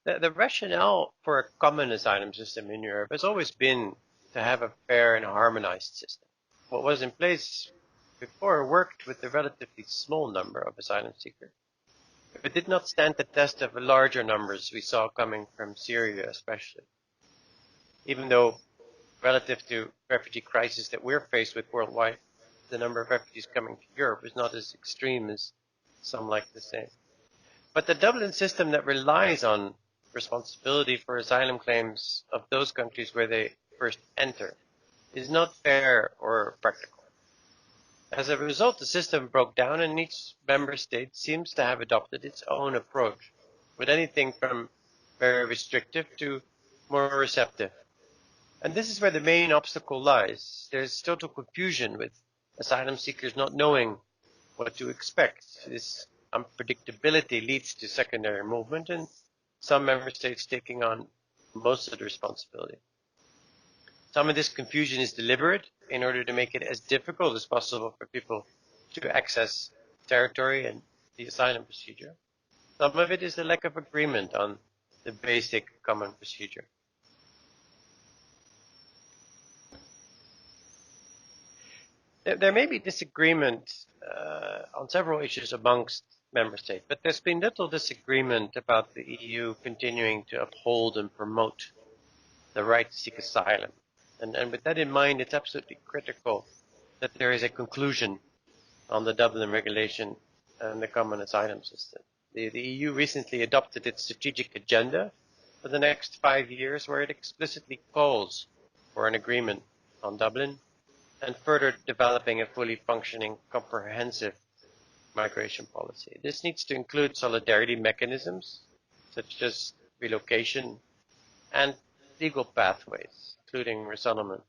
The rationale for a common asylum system in Europe has always been to have a fair and harmonized system. What was in place before worked with a relatively small number of asylum seekers, but did not stand the test of the larger numbers we saw coming from Syria especially. Even though relative to refugee crisis that we're faced with worldwide, the number of refugees coming to Europe is not as extreme as some like to say. But the Dublin system that relies on responsibility for asylum claims of those countries where they first enter is not fair or practical. As a result, the system broke down and each member state seems to have adopted its own approach, with anything from very restrictive to more receptive. And this is where the main obstacle lies. There's total confusion with asylum seekers not knowing what to expect. This unpredictability leads to secondary movement and some member states taking on most of the responsibility. Some of this confusion is deliberate in order to make it as difficult as possible for people to access territory and the asylum procedure. Some of it is the lack of agreement on the basic common procedure. There may be disagreement on several issues amongst member states, but there's been little disagreement about the EU continuing to uphold and promote the right to seek asylum. And with that in mind, it's absolutely critical that there is a conclusion on the Dublin regulation and the common asylum system. The EU recently adopted its strategic agenda for the next 5 years, where it explicitly calls for an agreement on Dublin and further developing a fully functioning, comprehensive migration policy. This needs to include solidarity mechanisms, such as relocation and legal pathways, including resettlement.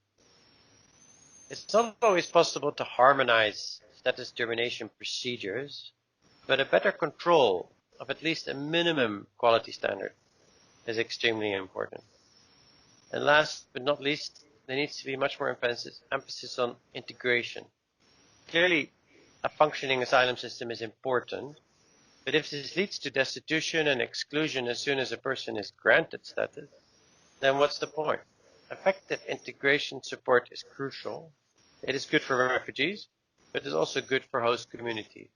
It's not always possible to harmonize status determination procedures, but a better control of at least a minimum quality standard is extremely important. And last but not least, there needs to be much more emphasis on integration. Clearly, a functioning asylum system is important, but if this leads to destitution and exclusion as soon as a person is granted status, then what's the point? Effective integration support is crucial. It is good for refugees, but it's also good for host communities.